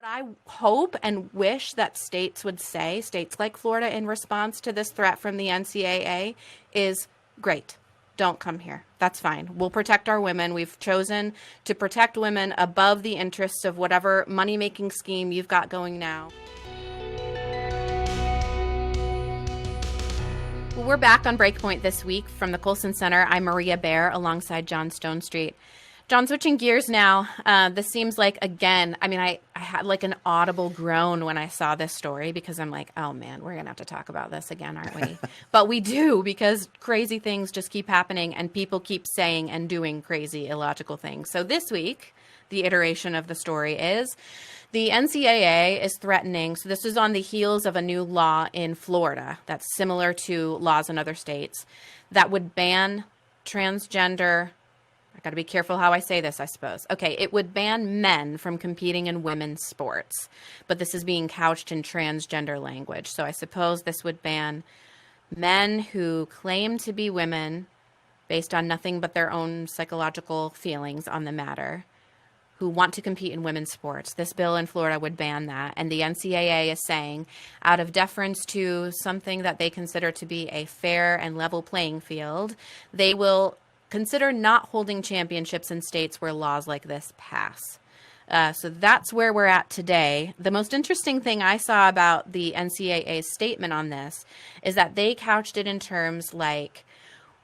What I hope and wish that states would say, states like Florida, in response to this threat from the NCAA, is great. Don't come here. That's fine. We'll protect our women. We've chosen to protect women above the interests of whatever money making scheme you've got going now. Well, we're back on Breakpoint this week from the Colson Center. I'm Maria Bear alongside John Stonestreet. John, switching gears now, this seems like, again, I had like an audible groan when I saw this story because I'm like, oh man, we're going to have to talk about this again, aren't we? But we do, because crazy things just keep happening and people keep saying and doing crazy, illogical things. So this week, the iteration of the story is the NCAA is threatening, so this is on the heels of a new law in Florida that's similar to laws in other states that would ban transgender. I got to be careful how I say this, I suppose. Okay, it would ban men from competing in women's sports, but this is being couched in transgender language. So I suppose this would ban men who claim to be women based on nothing but their own psychological feelings on the matter, who want to compete in women's sports. This bill in Florida would ban that. And the NCAA is saying, out of deference to something that they consider to be a fair and level playing field, they will consider not holding championships in states where laws like this pass. So that's where we're at today. The most interesting thing I saw about the NCAA's statement on this is that they couched it in terms like,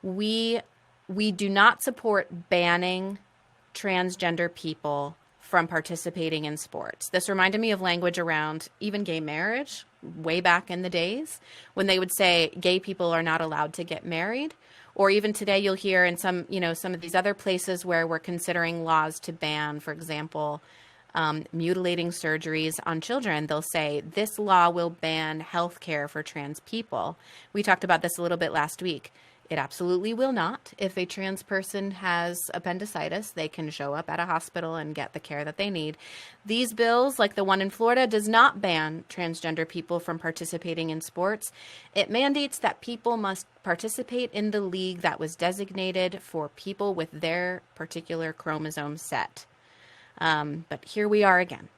we do not support banning transgender people from participating in sports. This reminded me of language around even gay marriage way back in the days when they would say gay people are not allowed to get married. Or even today, you'll hear in some of these other places where we're considering laws to ban, for example, mutilating surgeries on children. They'll say this law will ban health care for trans people. We talked about this a little bit last week. It absolutely will not. If a trans person has appendicitis, they can show up at a hospital and get the care that they need. These bills, like the one in Florida, does not ban transgender people from participating in sports. It mandates that people must participate in the league that was designated for people with their particular chromosome set. But here we are again.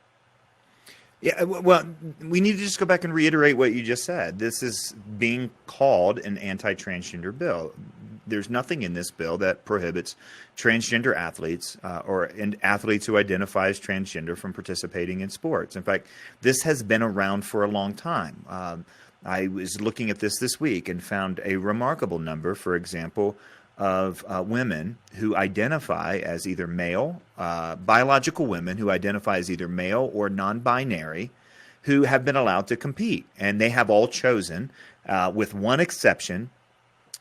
Yeah, well, we need to just go back and reiterate what you just said. This is being called an anti-transgender bill. There's nothing in this bill that prohibits transgender athletes and athletes who identify as transgender from participating in sports. In fact, this has been around for a long time. I was looking at this week and found a remarkable number, for example, of women who identify as either male, biological women who identify as either male or non-binary, who have been allowed to compete. And they have all chosen, with one exception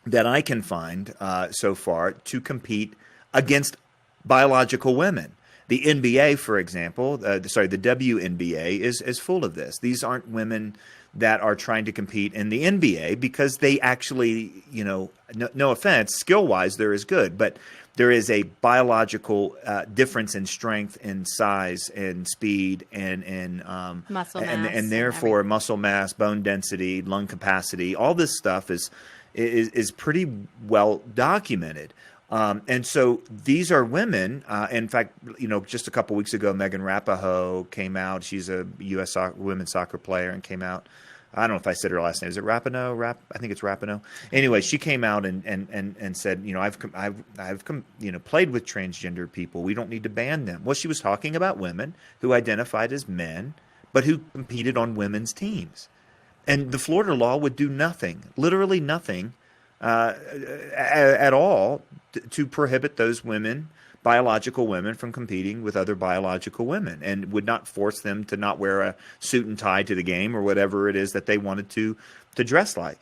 that I can find so far, to compete against biological women. The NBA, for example, the WNBA is full of this. These aren't women that are trying to compete in the NBA because they actually, no offense, skill-wise, they're as good, but there is a biological difference in strength, in size, in speed, and muscle mass, and therefore muscle mass, bone density, lung capacity. All this stuff is pretty well documented. And so these are women. In fact, just a couple weeks ago, Megan Rapinoe came out. She's a U.S. women's soccer player and came out. I don't know if I said her last name. Is it Rapinoe? I think it's Rapinoe. Anyway, she came out and said, I've played with transgender people. We don't need to ban them. Well, she was talking about women who identified as men, but who competed on women's teams. And the Florida law would do nothing, literally nothing, at all to prohibit those women, biological women, from competing with other biological women, and would not force them to not wear a suit and tie to the game or whatever it is that they wanted to dress like.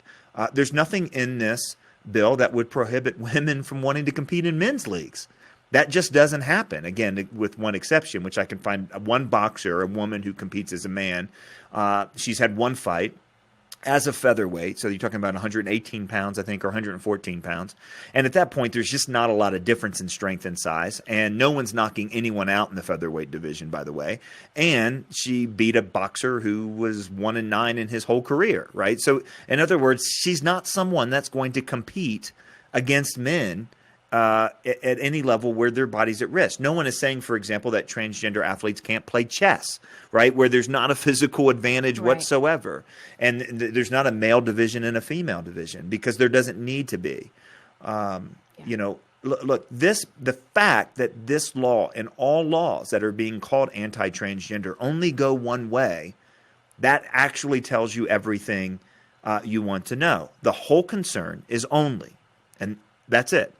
There's nothing in this bill that would prohibit women from wanting to compete in men's leagues. That just doesn't happen, again, with one exception, which I can find one boxer, a woman who competes as a man. She's had one fight as a featherweight, so you're talking about 118 pounds, I think, or 114 pounds. And at that point, there's just not a lot of difference in strength and size, and no one's knocking anyone out in the featherweight division, by the way. And she beat a boxer who was 1-9 in his whole career, right? So, in other words, she's not someone that's going to compete against men at any level where their body's at risk. No one is saying, for example, that transgender athletes can't play chess, right? Where there's not a physical advantage whatsoever. And there's not a male division and a female division, because there doesn't need to be. You know, look, the fact that this law and all laws that are being called anti-transgender only go one way, that actually tells you everything you want to know. The whole concern is only, and that's it,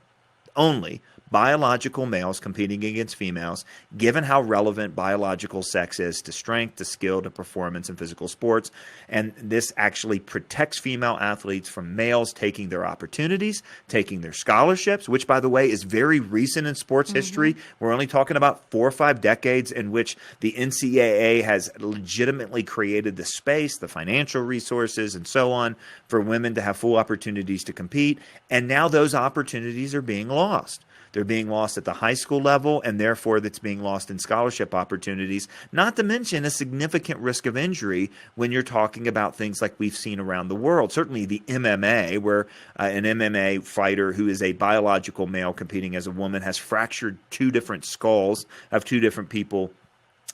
only biological males competing against females, given how relevant biological sex is to strength, to skill, to performance in physical sports. And this actually protects female athletes from males taking their opportunities, taking their scholarships, which, by the way, is very recent in sports history. We're only talking about 4 or 5 decades in which the NCAA has legitimately created the space, the financial resources, and so on for women to have full opportunities to compete. And now those opportunities are being lost. They're being lost at the high school level, and therefore that's being lost in scholarship opportunities, not to mention a significant risk of injury when you're talking about things like we've seen around the world. Certainly the MMA, where an MMA fighter who is a biological male competing as a woman has fractured 2 different skulls of 2 different people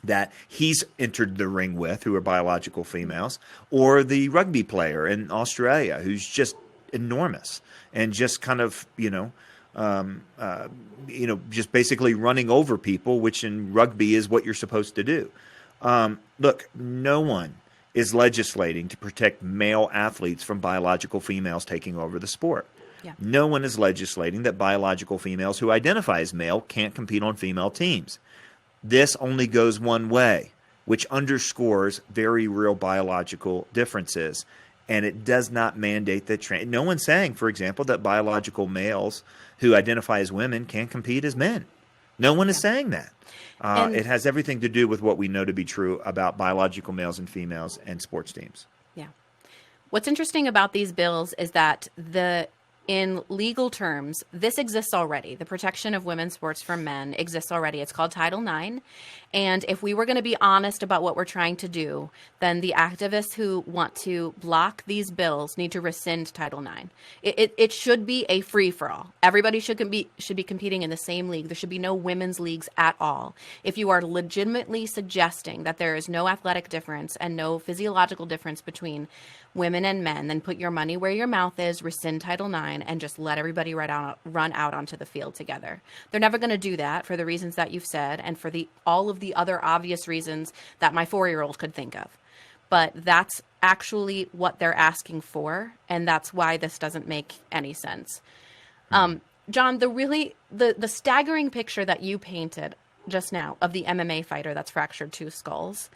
that he's entered the ring with, who are biological females, or the rugby player in Australia who's just enormous and just kind of, just basically running over people, which in rugby is what you're supposed to do. Look, no one is legislating to protect male athletes from biological females taking over the sport. Yeah. No one is legislating that biological females who identify as male can't compete on female teams. This only goes one way, which underscores very real biological differences. And it does not mandate that no one's saying, for example, that biological males who identify as women can't compete as men. No one is saying that. It has everything to do with what we know to be true about biological males and females and sports teams. Yeah. What's interesting about these bills is that in legal terms, this exists already. The protection of women's sports from men exists already. It's called Title IX. And if we were going to be honest about what we're trying to do, then the activists who want to block these bills need to rescind Title IX. It should be a free-for-all. Everybody should be competing in the same league. There should be no women's leagues at all. If you are legitimately suggesting that there is no athletic difference and no physiological difference between women and men, then put your money where your mouth is, rescind Title IX, and just let everybody run out onto the field together. They're never going to do that for the reasons that you've said and for all of the other obvious reasons that my 4-year-old could think of. But that's actually what they're asking for, and that's why this doesn't make any sense. John, the staggering picture that you painted just now of the MMA fighter that's fractured 2 skulls,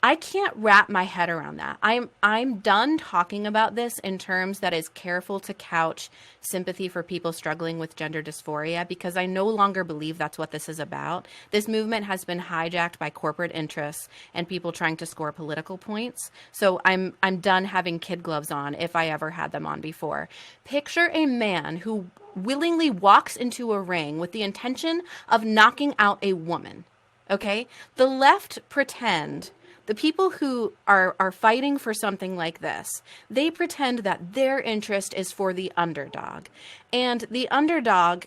I can't wrap my head around that. I'm done talking about this in terms that is careful to couch sympathy for people struggling with gender dysphoria, because I no longer believe that's what this is about. This movement has been hijacked by corporate interests and people trying to score political points. So I'm done having kid gloves on, if I ever had them on before. Picture a man who willingly walks into a ring with the intention of knocking out a woman. Okay? The left pretend. The people who are fighting for something like this, they pretend that their interest is for the underdog. And the underdog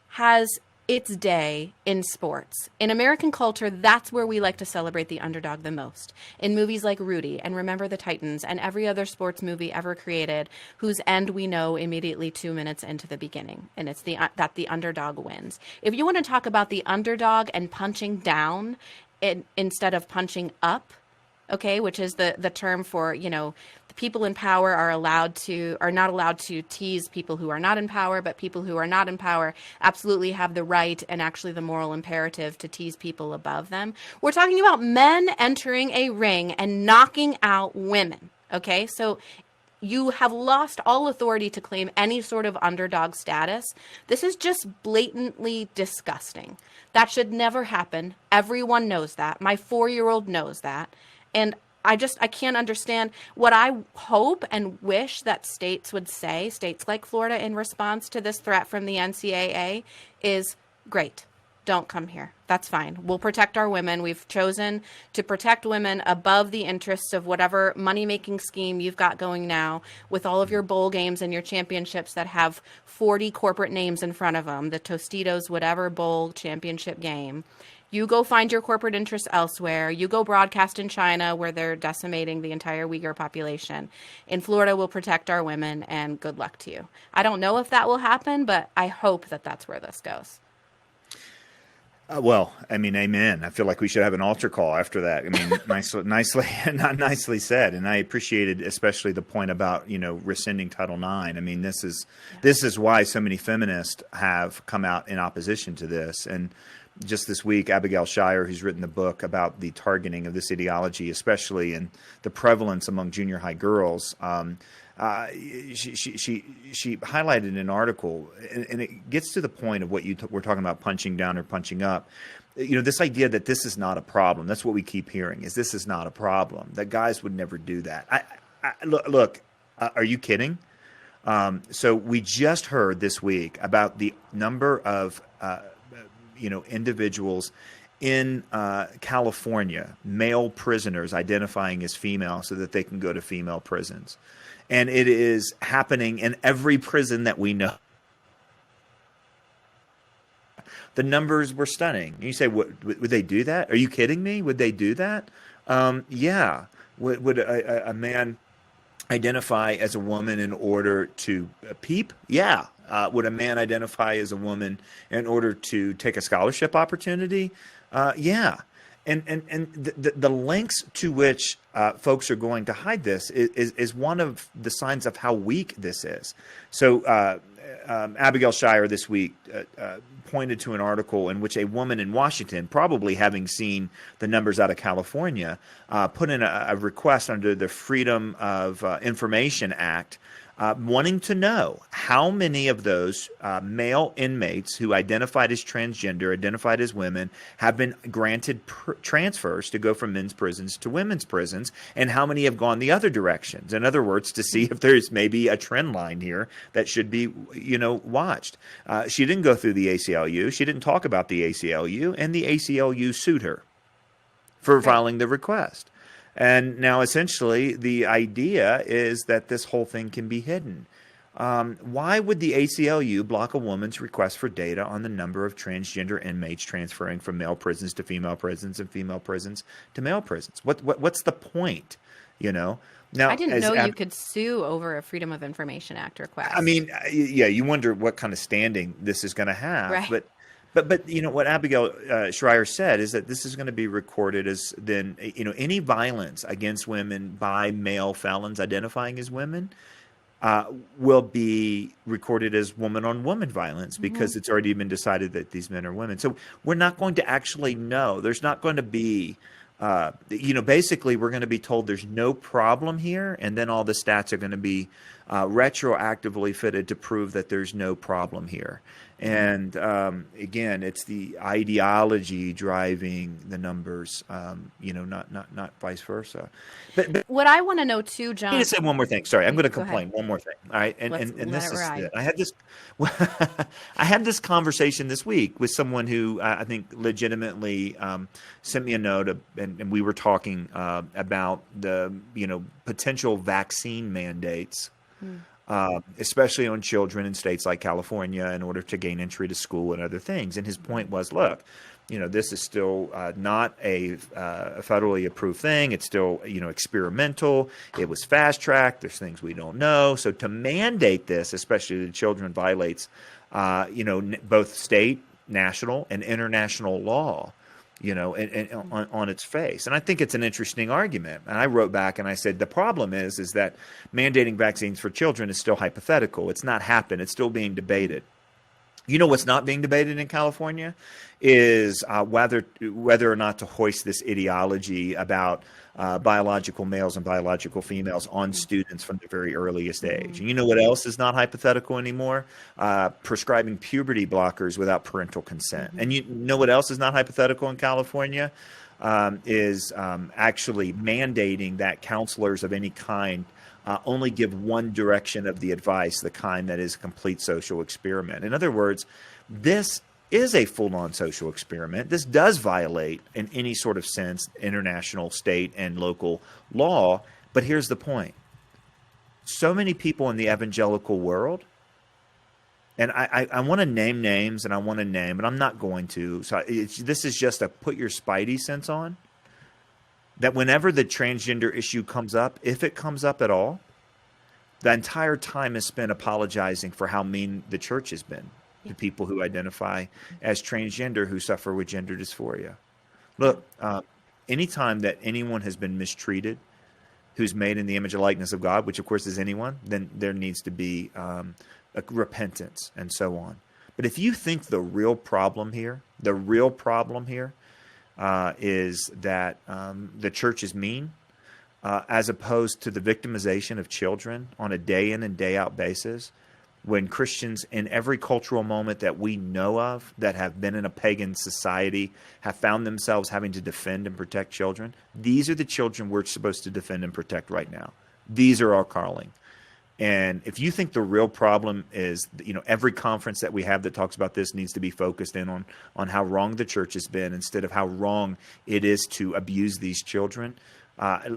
has its day in sports. In American culture, that's where we like to celebrate the underdog the most. In movies like Rudy and Remember the Titans and every other sports movie ever created, whose end we know immediately 2 minutes into the beginning. And it's that the underdog wins. If you want to talk about the underdog and punching down instead of punching up, okay, which is the term for, the people in power are not allowed to tease people who are not in power, but people who are not in power absolutely have the right and actually the moral imperative to tease people above them. We're talking about men entering a ring and knocking out women, okay? So you have lost all authority to claim any sort of underdog status. This is just blatantly disgusting. That should never happen. Everyone knows that. My 4-year-old knows that. And I can't understand. What I hope and wish that states would say, states like Florida, in response to this threat from the NCAA, is great. don't come here. That's fine. We'll protect our women. We've chosen to protect women above the interests of whatever money-making scheme you've got going now with all of your bowl games and your championships that have 40 corporate names in front of them, the Tostitos whatever bowl championship game. You go find your corporate interests elsewhere. You go broadcast in China where they're decimating the entire Uyghur population. In Florida, we'll protect our women, and good luck to you. I don't know if that will happen, but I hope that that's where this goes. Well, I mean, amen. I feel like we should have an altar call after that. I mean, not nicely said. And I appreciated especially the point about, rescinding Title IX. I mean, this is why so many feminists have come out in opposition to this. And just this week, Abigail Shrier, who's written the book about the targeting of this ideology, especially in the prevalence among junior high girls, she highlighted an article, and it gets to the point of what we're talking about, punching down or punching up. This idea that this is not a problem. That's what we keep hearing, is this is not a problem, that guys would never do that. Look, are you kidding? So we just heard this week about the number of individuals in California, male prisoners identifying as female so that they can go to female prisons. And it is happening in every prison that we know. The numbers were stunning. You say, would they do that? Are you kidding me? Would they do that? Yeah. Would a man identify as a woman in order to peep? Yeah. Would a man identify as a woman in order to take a scholarship opportunity? Yeah. And the lengths to which folks are going to hide this is one of the signs of how weak this is. So Abigail Shrier this week pointed to an article in which a woman in Washington, probably having seen the numbers out of California, put in a request under the Freedom of Information Act, wanting to know how many of those male inmates who identified as transgender, identified as women, have been granted transfers to go from men's prisons to women's prisons, and how many have gone the other directions. In other words, to see if there's maybe a trend line here that should be, watched. She didn't go through the ACLU. She didn't talk about the ACLU, and the ACLU sued her for filing the request. And now, essentially, the idea is that this whole thing can be hidden. Why would the ACLU block a woman's request for data on the number of transgender inmates transferring from male prisons to female prisons and female prisons to male prisons? What's the point? Now, I didn't know you could sue over a Freedom of Information Act request. I mean, yeah, you wonder what kind of standing this is going to have, right. But what Abigail Shrier said is that this is going to be recorded as then, any violence against women by male felons identifying as women will be recorded as woman-on-woman violence because it's already been decided that these men are women. So we're not going to actually know. There's not going to be, basically we're going to be told there's no problem here, and then all the stats are going to be retroactively fitted to prove that there's no problem here. And again, it's the ideology driving the numbers, not vice versa. But what I want to know too, John. Let me just say one more thing. Sorry, I'm going to complain. One more thing. All right, and this is it. I had this conversation this week with someone who I think legitimately sent me a note, and we were talking about the potential vaccine mandates. Especially on children in states like California in order to gain entry to school and other things. And his point was, look, this is still not a federally approved thing. It's still, experimental. It was fast-tracked. There's things we don't know. So to mandate this, especially to children, violates, both state, national, and international law. On its face. And I think it's an interesting argument. And I wrote back and I said, the problem is that mandating vaccines for children is still hypothetical. It's not happened. It's still being debated. What's not being debated in California is whether or not to hoist this ideology about biological males and biological females on students from the very earliest age. And you know what else is not hypothetical anymore? Prescribing puberty blockers without parental consent. And you know what else is not hypothetical in California? Is actually mandating that counselors of any kind only give one direction of the advice, the kind that is a complete social experiment. In other words, this is a full-on social experiment. This does violate, in any sort of sense, international, state, and local law. But here's the point. So many people in the evangelical world, and I want to name names, and I want to name, but I'm not going to. So this is just a put your spidey sense on, that whenever the transgender issue comes up, if it comes up at all, the entire time is spent apologizing for how mean the church has been to people who identify as transgender, who suffer with gender dysphoria. Look, anytime that anyone has been mistreated, who's made in the image and likeness of God, which of course is anyone, then there needs to be a repentance and so on. But if you think the real problem here is that the church is mean, as opposed to the victimization of children on a day in and day out basis, when Christians in every cultural moment that we know of that have been in a pagan society have found themselves having to defend and protect children, these are the children we're supposed to defend and protect right now. These are our calling. And if you think the real problem is, every conference that we have that talks about this needs to be focused in on how wrong the church has been instead of how wrong it is to abuse these children,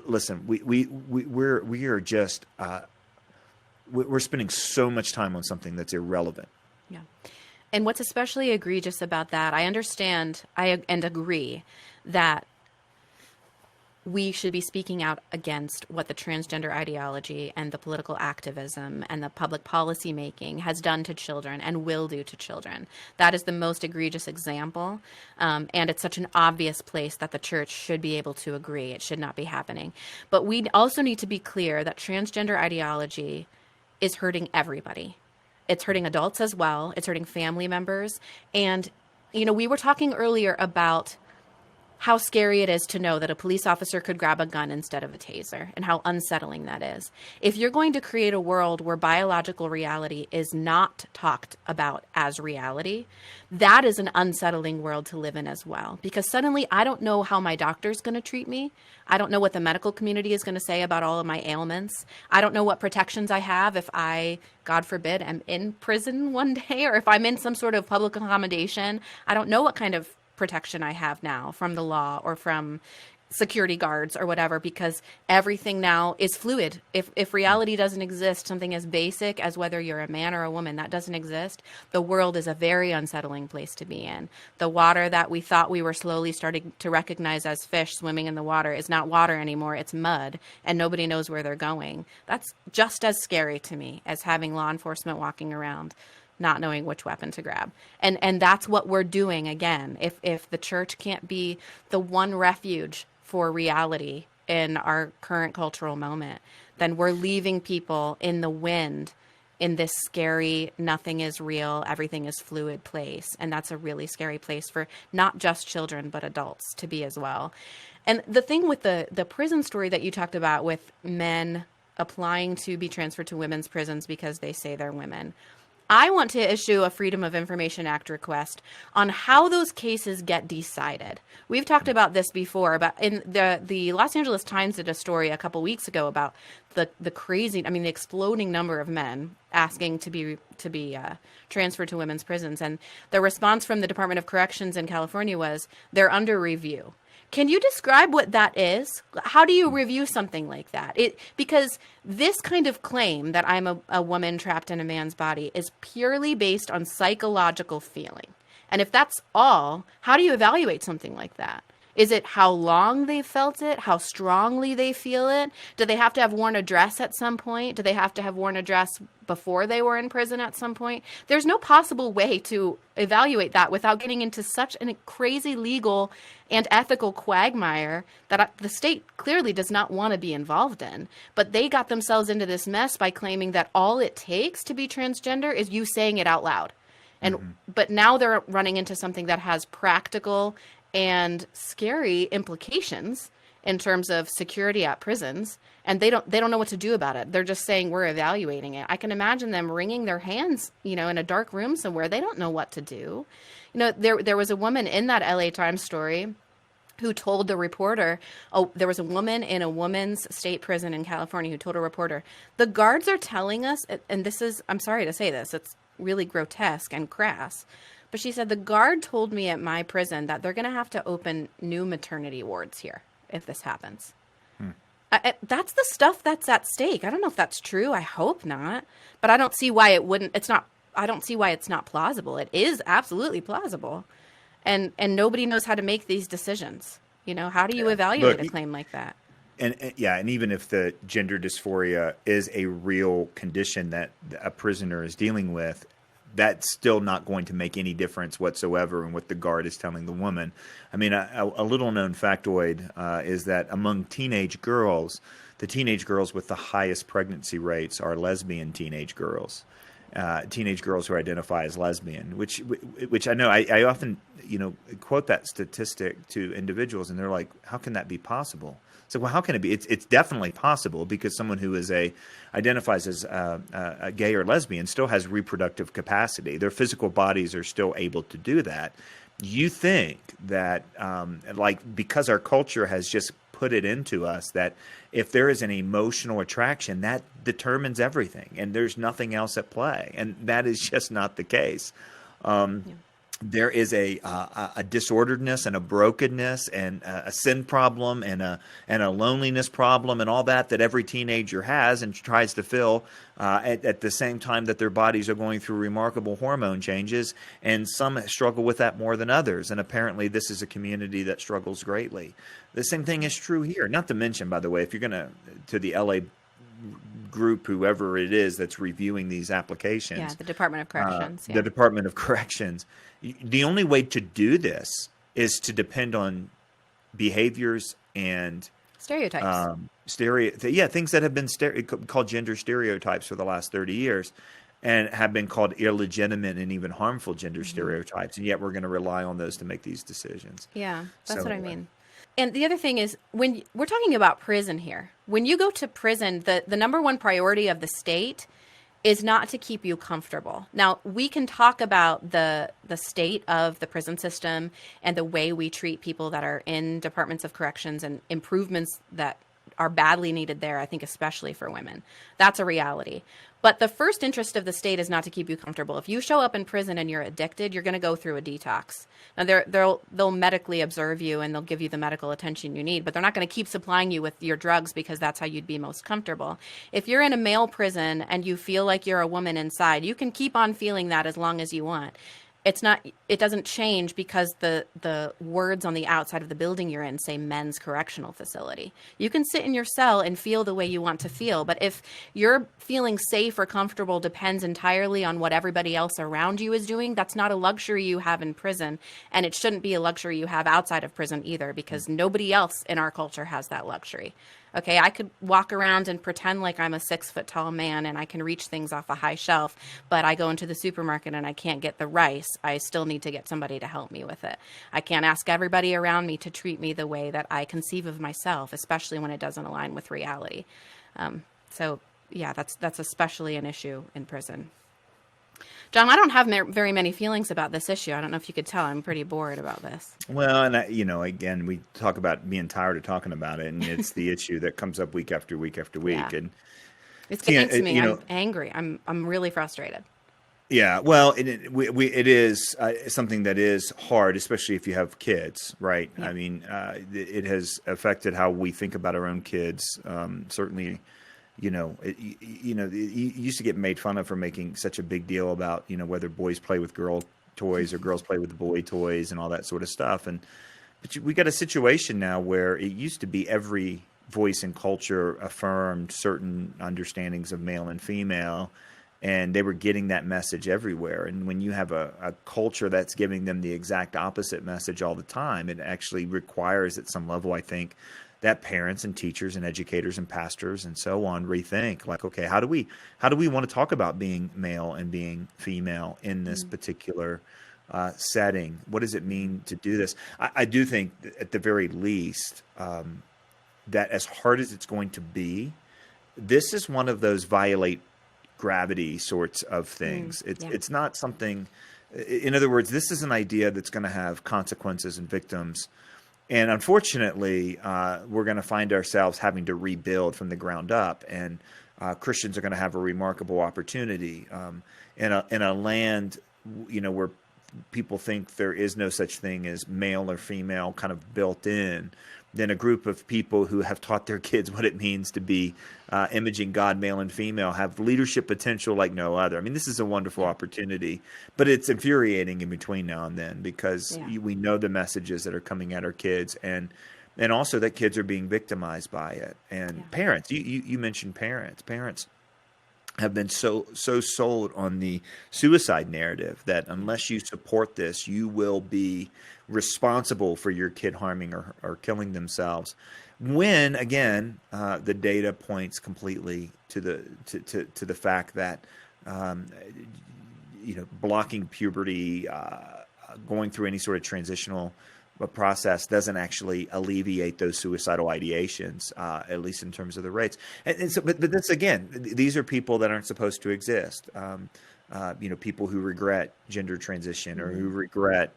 listen, we are just we're spending so much time on something that's irrelevant. Yeah. And what's especially egregious about that, I understand and agree that we should be speaking out against what the transgender ideology and the political activism and the public policy making has done to children and will do to children. That is the most egregious example. And it's such an obvious place that the church should be able to agree. It should not be happening. But we also need to be clear that transgender ideology is hurting everybody. It's hurting adults as well. It's hurting family members. And, we were talking earlier about how scary it is to know that a police officer could grab a gun instead of a taser and how unsettling that is. If you're going to create a world where biological reality is not talked about as reality, that is an unsettling world to live in as well. Because suddenly I don't know how my doctor's going to treat me. I don't know what the medical community is going to say about all of my ailments. I don't know what protections I have if I, God forbid, am in prison one day, or if I'm in some sort of public accommodation. I don't know what kind of protection I have now from the law or from security guards or whatever, because everything now is fluid. If reality doesn't exist, something as basic as whether you're a man or a woman, that doesn't exist, the world is a very unsettling place to be in. The water that we thought we were slowly starting to recognize as fish swimming in the water is not water anymore, it's mud, and nobody knows where they're going. That's just as scary to me as having law enforcement walking around not knowing which weapon to grab. And that's what we're doing again. If the church can't be the one refuge for reality in our current cultural moment, then we're leaving people in the wind in this scary, nothing is real, everything is fluid place. And that's a really scary place for not just children, but adults to be as well. And the thing with the prison story that you talked about with men applying to be transferred to women's prisons because they say they're women, I want to issue a Freedom of Information Act request on how those cases get decided. We've talked about this before, about in the Los Angeles Times did a story a couple weeks ago about the exploding number of men asking to be transferred to women's prisons. And the response from the Department of Corrections in California was they're under review. Can you describe what that is? How do you review something like that? Because this kind of claim that I'm a woman trapped in a man's body is purely based on psychological feeling. And if that's all, how do you evaluate something like that? Is it how long they felt it? How strongly they feel it? Do they have to have worn a dress at some point? Do they have to have worn a dress before they were in prison at some point? There's no possible way to evaluate that without getting into such a crazy legal and ethical quagmire that the state clearly does not want to be involved in. But they got themselves into this mess by claiming that all it takes to be transgender is you saying it out loud. But now they're running into something that has practical and scary implications in terms of security at prisons, and they don't know what to do about it. They're just saying we're evaluating it. I can imagine them wringing their hands, in a dark room somewhere. They don't know what to do. There was a woman in that LA Times story who told the reporter, there was a woman in a woman's state prison in California who told a reporter, the guards are telling us, and this is, I'm sorry to say this, it's really grotesque and crass, But she said the guard told me at my prison that they're going to have to open new maternity wards here if this happens. That's the stuff that's at stake. I don't know if that's true. I hope not. But I don't see why it wouldn't. It's not. I don't see why it's not plausible. It is absolutely plausible. And nobody knows how to make these decisions. You know, how do you evaluate a claim like that? And even if the gender dysphoria is a real condition that a prisoner is dealing with, that's still not going to make any difference whatsoever in what the guard is telling the woman. I mean, a little known factoid is that among teenage girls, the teenage girls with the highest pregnancy rates are lesbian teenage girls. Teenage girls who identify as lesbian, which I know I often quote that statistic to individuals, and they're like, "How can that be possible?" So, well, how can it be? It's definitely possible, because someone who identifies as a gay or lesbian still has reproductive capacity. Their physical bodies are still able to do that. You think that because our culture has just put it into us that if there is an emotional attraction, that determines everything, and there's nothing else at play, and that is just not the case. There is a disorderedness and a brokenness and a sin problem and a loneliness problem and all that every teenager has and tries to fill at the same time that their bodies are going through remarkable hormone changes, and some struggle with that more than others. And apparently this is a community that struggles greatly. The same thing is true here. Not to mention, by the way, if you're going to the LA group, whoever it is that's reviewing these applications. The Department of Corrections. The Department of Corrections. The only way to do this is to depend on behaviors and stereotypes. Things that have been called gender stereotypes for the last 30 years and have been called illegitimate and even harmful gender stereotypes. And yet we're going to rely on those to make these decisions. Yeah, that's what I mean. And the other thing is, when we're talking about prison here, when you go to prison, the number one priority of the state is not to keep you comfortable. Now, we can talk about the state of the prison system and the way we treat people that are in departments of corrections and improvements that are badly needed there, I think especially for women. That's a reality. But the first interest of the state is not to keep you comfortable. If you show up in prison and you're addicted, you're going to go through a detox. Now, they'll medically observe you and they'll give you the medical attention you need, but they're not going to keep supplying you with your drugs because that's how you'd be most comfortable. If you're in a male prison and you feel like you're a woman inside, you can keep on feeling that as long as you want. It doesn't change because the words on the outside of the building you're in say men's correctional facility. You can sit in your cell and feel the way you want to feel, but if your feeling safe or comfortable depends entirely on what everybody else around you is doing, that's not a luxury you have in prison, and it shouldn't be a luxury you have outside of prison either, because nobody else in our culture has that luxury. Okay, I could walk around and pretend like I'm a 6-foot-tall man and I can reach things off a high shelf, but I go into the supermarket and I can't get the rice. I still need to get somebody to help me with it. I can't ask everybody around me to treat me the way that I conceive of myself, especially when it doesn't align with reality. That's especially an issue in prison. John, I don't have very many feelings about this issue. I don't know if you could tell. I'm pretty bored about this. Well, and again, we talk about being tired of talking about it, and it's the issue that comes up week after week after week. Yeah. And it's getting to me. I'm angry. I'm really frustrated. Yeah, well, it is something that is hard, especially if you have kids, right? Yeah. I mean, it has affected how we think about our own kids. Certainly. It used to get made fun of for making such a big deal about, whether boys play with girl toys or girls play with boy toys and all that sort of stuff. But we got a situation now where it used to be every voice and culture affirmed certain understandings of male and female, and they were getting that message everywhere. And when you have a culture that's giving them the exact opposite message all the time, it actually requires at some level, I think, that parents and teachers and educators and pastors and so on rethink, like, okay, how do we want to talk about being male and being female in this particular setting? What does it mean to do this? I do think at the very least that as hard as it's going to be, this is one of those violate gravity sorts of things. It's not something, in other words, this is an idea that's going to have consequences and victims. And unfortunately, we're going to find ourselves having to rebuild from the ground up, and Christians are going to have a remarkable opportunity in a land, where people think there is no such thing as male or female kind of built in, then a group of people who have taught their kids what it means to be imaging God, male and female, have leadership potential like no other. I mean, this is a wonderful opportunity, but it's infuriating in between now and then because we know the messages that are coming at our kids, and also that kids are being victimized by it. And parents, you mentioned parents. Parents have been so sold on the suicide narrative that unless you support this, you will be responsible for your kid harming or killing themselves. When again, the data points completely to the fact that blocking puberty, going through any sort of transitional process doesn't actually alleviate those suicidal ideations, at least in terms of the rates. And so, but this again, these are people that aren't supposed to exist. People who regret gender transition or who regret,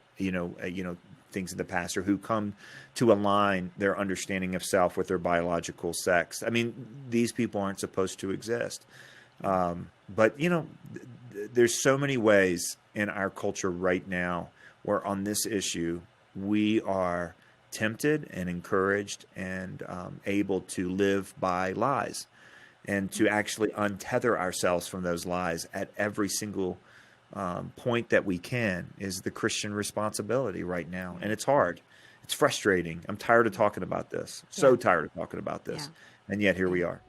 things in the past, or who come to align their understanding of self with their biological sex. I mean, these people aren't supposed to exist. But there's so many ways in our culture right now where on this issue, we are tempted and encouraged and able to live by lies and to actually untether ourselves from those lies at every single point that we can is the Christian responsibility right now. And it's hard. It's frustrating. I'm tired of talking about this. So tired of talking about this. And yet here we are.